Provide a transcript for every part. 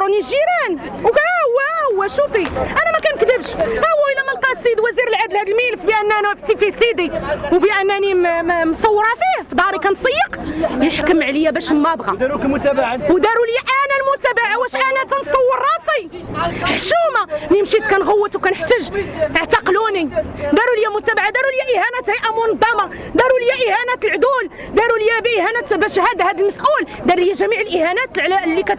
صوروني الجيران هو شوفي انا ما كنكذبش، هو الا ما لقى السيد وزير العدل هذا الملف باننا فتي في سيدي وبانني مصوره فيه في داري كنسيق يحكم عليا باش ما بغى، وداروا لكم متابعه وداروا لي انا المتابعه. واش انا تنصور راسي حشومه؟ ملي مشيت كنغوت وكنحتج اعتقلوني، داروا لي متابعه، داروا لي اهانه هيئه منظمه، داروا لي اهانه العدول، داروا لي باهانه باش هذا المسؤول دار لي جميع الاهانات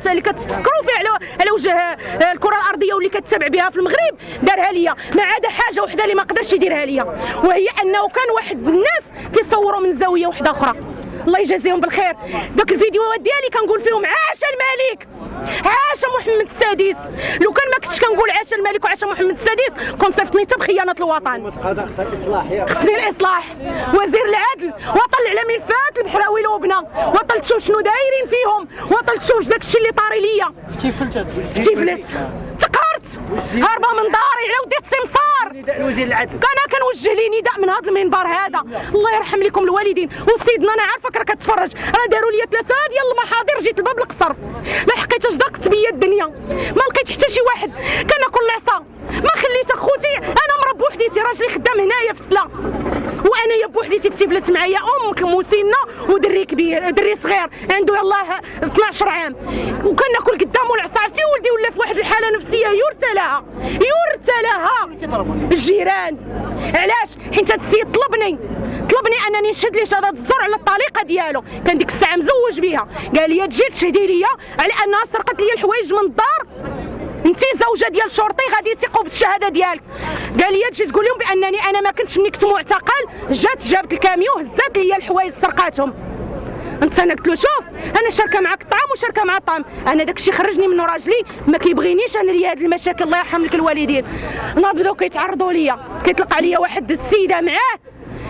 اللي كتفكروا فيها على وجه الكره الارضيه واللي كتتابع بها في المغرب، دارها ليا ما عدا حاجه وحده اللي ما قدرش يديرها ليا، وهي انه كان واحد الناس كيصوروا من زاويه وحده اخرى. الله يجازيهم بالخير. دوك الفيديوهات ديالي كنقول فيهم عاش الملك، عاش محمد السادس. لو كان ما كنتش كنقول عاش الملك وعاش محمد السادس كون صيفطني حتى بخيانه الوطن. خصني الاصلاح. وزير العدل وطلع على ملفات البحراوي لوبنه، وطلت تشوف شنو دايرين فيهم، وطلت تشوف داك الشيء اللي طاري ليا. فتيفلت تقهرت هاربه من داري على وديت سمسار. وزير العدل انا كنوجه ليه نداء من هذا المنبر هذا، الله يرحم لكم الوالدين. وسيدنا انا عارفك راه كتفرج، راه داروا لي 3 ديال المحاضر جيت لباب القصر ما حقيتش ضاقت بيا الدنيا، ما لقيت حتى شي واحد كناكل العصا، ما خليت اخوتي، انا مرا بوحديتي راجلي خدام هنايا في سلا، وانايا بوحديتي فتيفلت معايا مسنه ودري كبير دري صغير عنده يلاه 12 عام، وكناكل قدامه العصا. عرفتي ولدي ولا في واحد الحاله نفسيه يرثى لها الجيران. علاش؟ حيت هذا السيد طلبني انني نشهد ليه شهاده الزور على الطليقه ديالو، كان ديك الساعه مزوج بها، قال لي تجي تشهدي ليا على انها سرقت لي الحوايج من الدار، انت زوجه ديال شرطي غادي يثقوا بالشهاده ديالك. قال لي تجي تقول لهم بانني انا ما كنتش ملي كنت معتقل، جابت الكاميو هزات لي الحوايج سرقاتهم. انا قلت له شوف انا شاركه معاك الطعام وشاركه مع الطعام، انا داكشي خرجني منه راجلي ما كيبغينيش انا ليا هاد المشاكل، الله يرحم لك الوالدين. ناض بداو كيتعرضوا ليا، كيطلق عليا واحد السيده معاه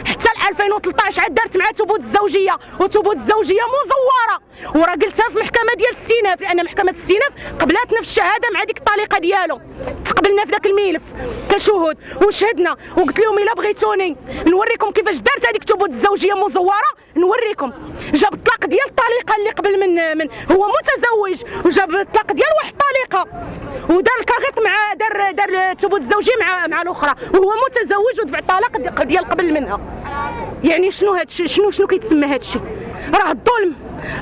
حتى 2013 عاد دارت معاه ثبوت الزوجيه، وثبوت الزوجيه مزوره، وراه قلتها في محكمه ديال الاستئناف، لان محكمه الاستئناف قبلاتنا في الشهاده مع ديك الطليقه ديالو، تقبلنا في ذاك الملف كشهود وشهدنا، وقلت لهم الا بغيتوني نوريكم كيفاش دارت هذيك ثبوت الزوجيه مزوره، نوريكم. جاب الطلاق ديال الطليقه اللي قبل من هو متزوج، وجاب الطلاق ديال واحد الطليقه، ودار الكاغيط مع دار ثبوت الزوجيه مع الاخرى، وهو متزوج ودفع الطلاق ديال قبل منها. يعني شنو هادشي؟ شنو كيتسمى هادشي؟ راه الظلم،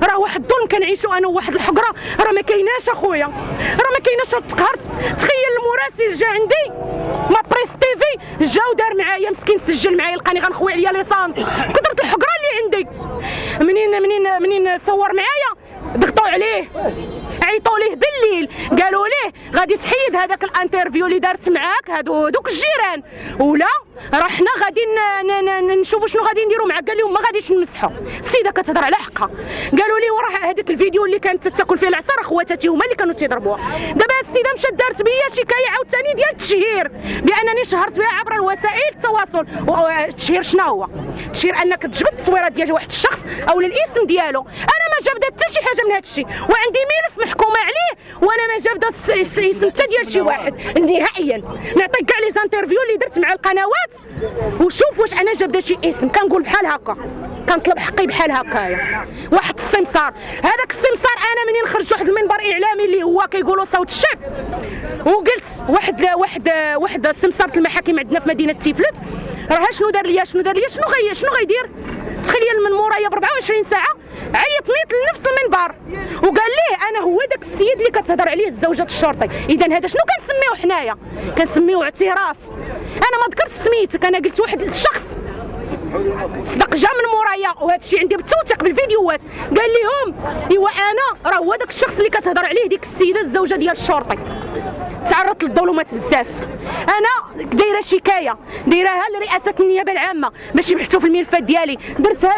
راه واحد الظلم كنعيشو انا وواحد الحقره، راه ما كايناش اخويا، راه ما كايناش. تقهرت. تخيل المراسل جا عندي ما بريس تيفي جا ودار معايا مسكين، سجل معايا، لقاني غنخوي عليا ليسانس، كثرت الحقره اللي عندي. منين صور معايا ضغطوا عليه، عيطوا ليه بالليل، قالوا ليه غادي تحيد هذاك الانترفيو اللي دارت معاك دوك الجيران، ولا راه حنا غادي نشوفوا شنو غادي نديروا معاك. قال لهم ما غاديش نمسحوا. السيده كتهضر على حقها، قالوا لي وراه هذاك الفيديو اللي كانت تاكل فيه العصا راه خواتاتي هما اللي كانوا تيضربوها. دابا هاد السيده مشات دارت بيا شكايه عاوتاني ديال التشهير، بانني شهرت بها عبر الوسائل التواصل. والتشهير شنو هو؟ التشهير انك تجبد التصويره ديال واحد الشخص او الاسم ديالو. انا ما جابده حتى شي حاجه من هذا الشيء، وعندي ملف محكومه عليه، وانا ما جابده اسم حتى ديال شي واحد نهائيا. نعطيك كاع لي زانترفيو اللي درت مع القنوات وشوف واش انا جابده شي اسم. كنقول بحال هكا، كنطلب حقي بحال هكايا. واحد السمسار، هذاك السمسار انا منين خرجت واحد المنبر اعلامي اللي هو كيقولوا صوت الشعب، وقلت واحد سمساره المحاكم عندنا في مدينه تيفلت، راه شنو دار ليا شنو غيدير. تخيل من مورايا ب 24 ساعه عيط نيت لنفس المنبر وقال ليه انا هو داك السيد اللي كتهضر عليه زوجة الشرطي. اذا هذا شنو كنسميوه حنايا؟ كنسميوه اعتراف. انا ما ذكرت سميتك، انا قلت واحد الشخص صدق جا من مورايا، وهذا الشيء عندي بالتوثيق بالفيديوهات، قال لهم ايوا انا راه هو داك الشخص اللي كتهضر عليه ديك السيده الزوجه ديال الشرطي. تعرضت للظلمات بزاف، انا دايره شكايه دايرها لرئاسه النيابه العامه باش يبحثوا في الملفات ديالي، درتها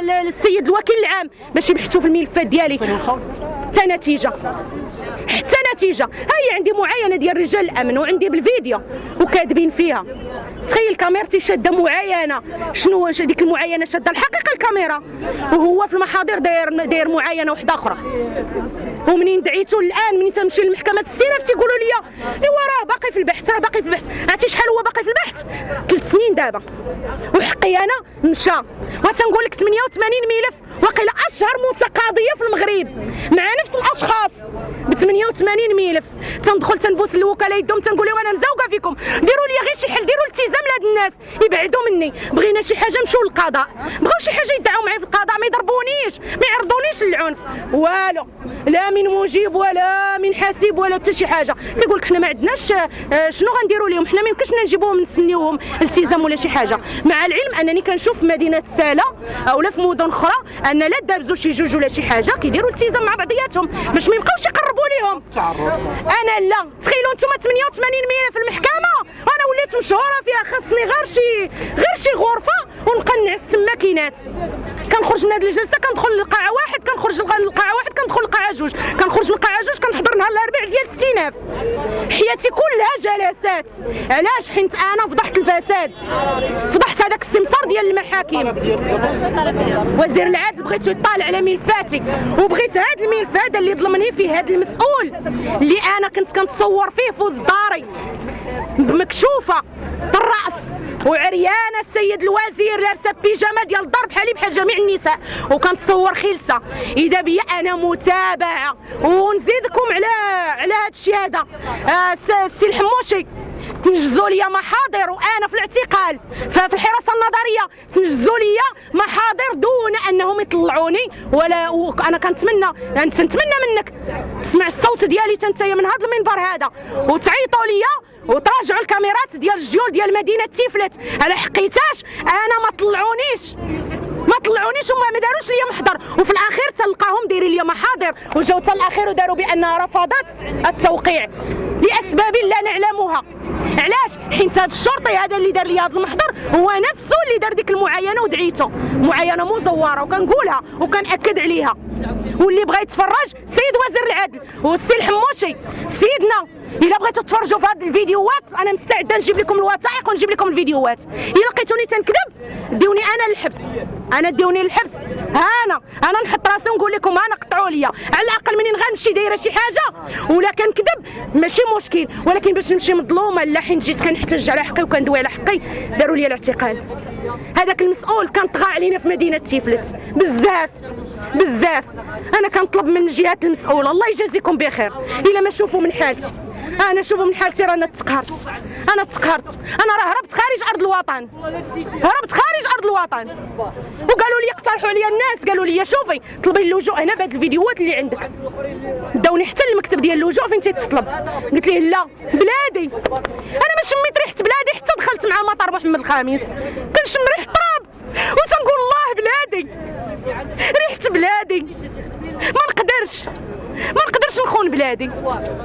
للسيد الوكيل العام باش يبحثوا في الملفات ديالي. حتى نتيجه هي عندي معاينه ديال رجال الامن وعندي بالفيديو وكاتبين فيها. تخيل كاميرتي شاده معاينه، شنو ديك المعاينه شاده الحقيقه الكاميرا، وهو في المحاضر داير معاينه واحده اخرى. ومنين دعيتو الان منين تمشي لمحكمه الاستئناف تيقولوا لي ايوا راه باقي في البحث. عرفتي شحال هو باقي في البحث؟ 3 سنين دابا، وحقي انا مشى. وتنقول لك 88 ملف، وقيل اشهر متقاضيه في المغرب مع نفس الاشخاص ب و88 ملف. تندخل تنبوس الوكلاء يدهم تنقول لهم انا مزوقه فيكم، ديروا لي غير شي حل، ديروا التزام لهاد الناس يبعدوا مني. بغينا شي حاجه نمشيو للقضاء، بغاو شي حاجه يدعوا معايا في القضاء، ما يضربونيش ما يعرضونيش للعنف والو، لا من مجيب ولا من حاسب ولا حتى شي حاجه. كيقول لك حنا ما عندناش شنو غنديروا لهم، حنا ما يمكنش نجيبوهم نسنيوهم التزام ولا شي حاجه. مع العلم انني كنشوف في مدينه ساله اولا في مدن اخرى ان لا دابزوا شي جوج ولا شي حاجه كيديروا التزام مع بعضياتهم باش ما يبقاوش يقربوا ليهم. انا لا، تخيلوا نتوما 88 ملف في المحكمه، انا وليت مشهوره فيها، خاصني غير شي غرفه ونبقى نعس تما كينات. كنخرج من هذه الجلسه كندخل لقاعه واحد، كنخرج لقاعه واحد، كندخل لقاعه جوج، كنخرج من قاعه جوج كنحضر نهار الاربعاء ديال الاستئناف. حياتي كلها جلسات. علاش؟ حيت انا فضحت الفساد، فضحت هذاك السمسار ديال المحاكم. وزير العدل بغيتو يطالع على ملفاتي، وبغيت هذا الملف هذا اللي ظلمني فيه هذا المسؤول اللي انا كنت كنتصور فيه في وسط داري مكشوفه بالراس وعريانه، السيد الوزير لابسه بيجامه ديال الدار بحال جميع النساء، وكنتصور خلسه. اذا بيا انا متابعه. ونزيدكم على هذا الشيء هذا، السي الحموشي تنجزوا لي محاضر وانا في الاعتقال في الحراسه النظريه، تنجزوا لي محاضر دون انهم يطلعوني. ولا انا كنتمنى منك تسمع الصوت ديالي تنتيا من هذا المنبر هذا وتعيطوا لي وتراجعوا الكاميرات ديال الجيول ديال مدينه تيفلت على حقيتاش انا ما طلعونيش وما ما داروش لي محضر. وفي الاخير تلقاهم دايرين لي محاضر وجاو حتى الاخير وداروا بانها رفضت التوقيع لاسباب لا نعلمها. علاش؟ حيت هذا الشرطي هذا اللي دار لي هذا المحضر هو نفسه اللي دار ديك المعاينه ودعيته، معاينه مزوره وكنقولها وكنأكد عليها. واللي بغى يتفرج سيد وزير العدل والسي الحموشي سيدنا، الا بغيتوا تفرجوا في هذه الفيديوهات انا مستعده نجيب لكم الوثائق ونجيب لكم الفيديوهات. الا لقيتوني تنكذب ديوني انا للحبس، ديوني للحبس. انا نحط راسي ونقول لكم انا قطعوا لي، على الاقل منين غنمشي دايره شي حاجه ولا كنكذب ماشي مشكل، ولكن باش نمشي مظلومه لا حين جيت كنحتج على حقي وكندوي على حقي داروا لي الاعتقال. هذاك المسؤول كان طغى علينا في مدينه تيفلت بزاف. انا كنطلب من الجهات المسؤوله الله يجازيكم بخير، الا ما شوفوا من حالتي، انا شوفوا من حالتي رانا تقهرت، انا راه هربت خارج ارض الوطن، وقالوا لي اقترحوا عليا الناس، قالوا لي شوفي طلبي اللجوء هنا بهاد الفيديوهات اللي عندك. داوني حتى المكتب ديال اللجوء فين تيتطلب، قلت ليه لا بلادي، انا ما شميت ريحه بلادي حتى دخلت مع مطار محمد الخامس كنشم ريحه تراب وتنقول الله بلادي، ريحه بلادي. ما نقدرش نخون بلادي،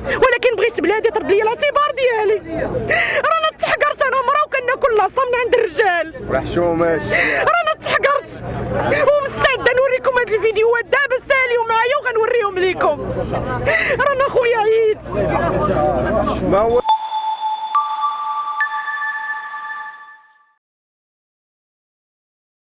ولكن بغيت بلادي ترد لي الاعتبار ديالي. رانا تحقرت انا مرا وكناكل لاصه من عند الرجال، رانا تحقرت ومستعده نوريكم هاد الفيديوهات دابا ساليو معايا وغنوريهم ليكم. رانا خويا عييت.